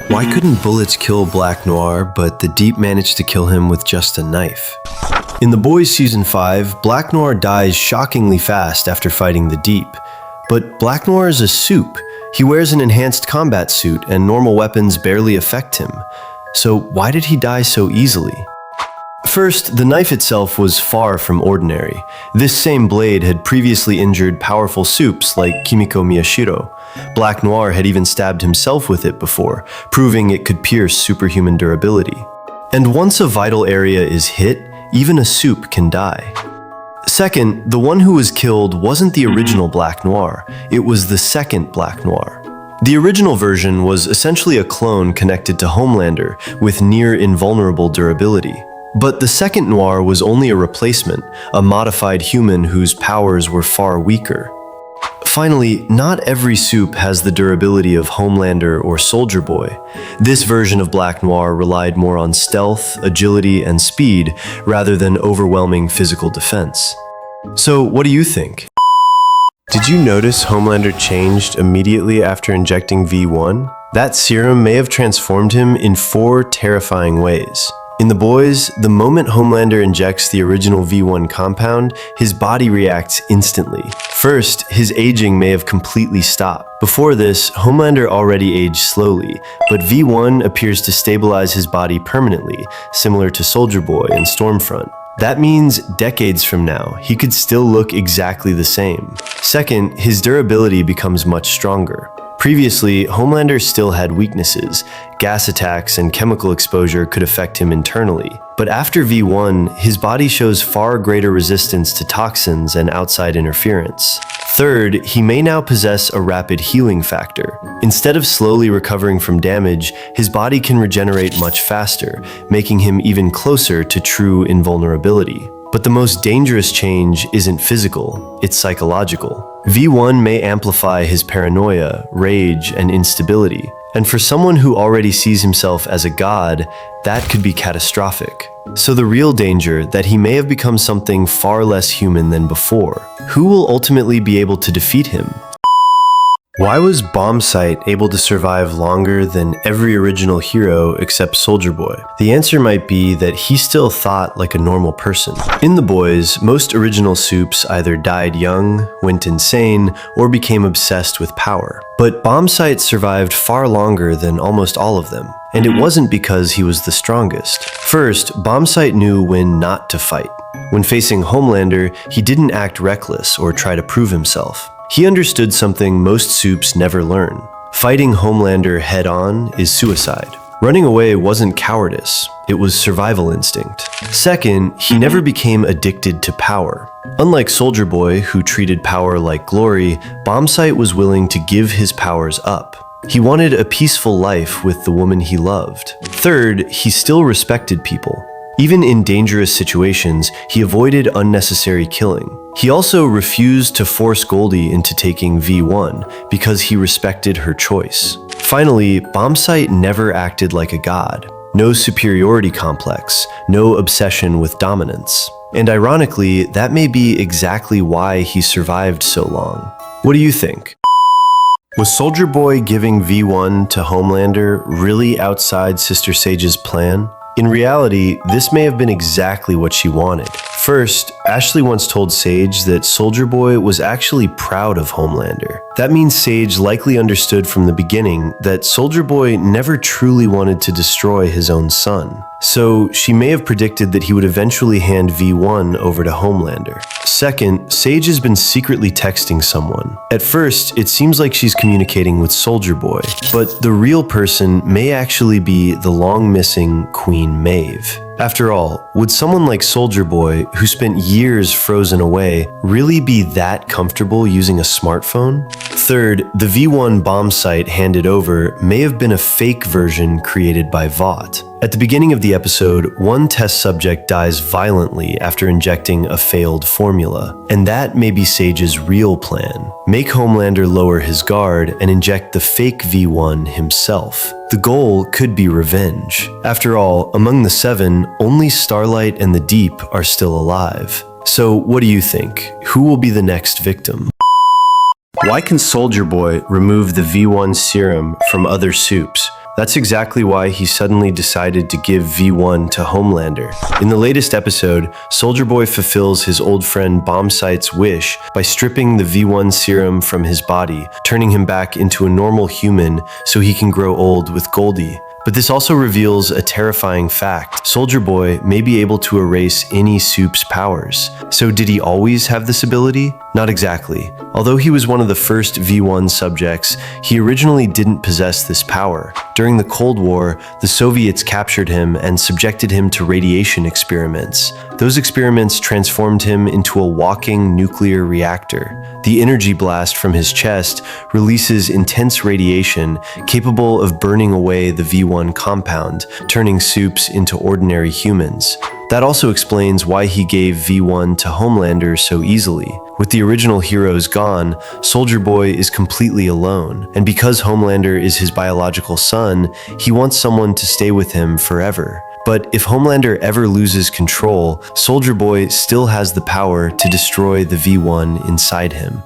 Why couldn't bullets kill Black Noir, but the Deep managed to kill him with just a knife? In The Boys Season 5, Black Noir dies shockingly fast after fighting the Deep. But Black Noir is a supe. He wears an enhanced combat suit and normal weapons barely affect him. So why did he die so easily? First, the knife itself was far from ordinary. This same blade had previously injured powerful supes like Kimiko Miyashiro. Black Noir had even stabbed himself with it before, proving it could pierce superhuman durability. And once a vital area is hit, even a supe can die. Second, the one who was killed wasn't the original Black Noir, it was the second Black Noir. The original version was essentially a clone connected to Homelander with near invulnerable durability. But the second Noir was only a replacement, a modified human whose powers were far weaker. Finally, not every supe has the durability of Homelander or Soldier Boy. This version of Black Noir relied more on stealth, agility, and speed rather than overwhelming physical defense. So what do you think? Did you notice Homelander changed immediately after injecting V1? That serum may have transformed him in 4 terrifying ways. In The Boys, the moment Homelander injects the original V1 compound, his body reacts instantly. First, his aging may have completely stopped. Before this, Homelander already aged slowly, but V1 appears to stabilize his body permanently, similar to Soldier Boy and Stormfront. That means decades from now, he could still look exactly the same. Second, his durability becomes much stronger. Previously, Homelander still had weaknesses. Gas attacks and chemical exposure could affect him internally. But after V1, his body shows far greater resistance to toxins and outside interference. Third, he may now possess a rapid healing factor. Instead of slowly recovering from damage, his body can regenerate much faster, making him even closer to true invulnerability. But the most dangerous change isn't physical, it's psychological. V1 may amplify his paranoia, rage, and instability. And for someone who already sees himself as a god, that could be catastrophic. So the real danger, that he may have become something far less human than before. Who will ultimately be able to defeat him? Why was Bombsight able to survive longer than every original hero except Soldier Boy? The answer might be that he still thought like a normal person. In The Boys, most original supes either died young, went insane, or became obsessed with power. But Bombsight survived far longer than almost all of them. And it wasn't because he was the strongest. First, Bombsight knew when not to fight. When facing Homelander, he didn't act reckless or try to prove himself. He understood something most supes never learn. Fighting Homelander head-on is suicide. Running away wasn't cowardice, it was survival instinct. Second, he never became addicted to power. Unlike Soldier Boy, who treated power like glory, Bombsight was willing to give his powers up. He wanted a peaceful life with the woman he loved. Third, he still respected people. Even in dangerous situations, he avoided unnecessary killing. He also refused to force Goldie into taking V1 because he respected her choice. Finally, Bombsight never acted like a god. No superiority complex, no obsession with dominance. And ironically, that may be exactly why he survived so long. What do you think? Was Soldier Boy giving V1 to Homelander really outside Sister Sage's plan? In reality, this may have been exactly what she wanted. First, Ashley once told Sage that Soldier Boy was actually proud of Homelander. That means Sage likely understood from the beginning that Soldier Boy never truly wanted to destroy his own son. So she may have predicted that he would eventually hand V1 over to Homelander. Second, Sage has been secretly texting someone. At first, it seems like she's communicating with Soldier Boy, but the real person may actually be the long-missing Queen Maeve. After all, would someone like Soldier Boy, who spent years frozen away, really be that comfortable using a smartphone? Third, the V1 Bombsight handed over may have been a fake version created by Vought. At the beginning of the episode, one test subject dies violently after injecting a failed formula, and that may be Sage's real plan. Make Homelander lower his guard and inject the fake V1 himself. The goal could be revenge. After all, among the 7, only Starlight and the Deep are still alive. So what do you think? Who will be the next victim? Why can Soldier Boy remove the V1 serum from other supes, That's exactly why he suddenly decided to give V1 to Homelander. In the latest episode, Soldier Boy fulfills his old friend Bombsight's wish by stripping the V1 serum from his body, turning him back into a normal human so he can grow old with Goldie. But this also reveals a terrifying fact. Soldier Boy may be able to erase any supes' powers. So did he always have this ability? Not exactly. Although he was one of the first V1 subjects, he originally didn't possess this power. During the Cold War, the Soviets captured him and subjected him to radiation experiments. Those experiments transformed him into a walking nuclear reactor. The energy blast from his chest releases intense radiation capable of burning away the V1 compound, turning supes into ordinary humans. That also explains why he gave V1 to Homelander so easily. With the original heroes gone, Soldier Boy is completely alone, and because Homelander is his biological son, he wants someone to stay with him forever. But if Homelander ever loses control, Soldier Boy still has the power to destroy the V1 inside him.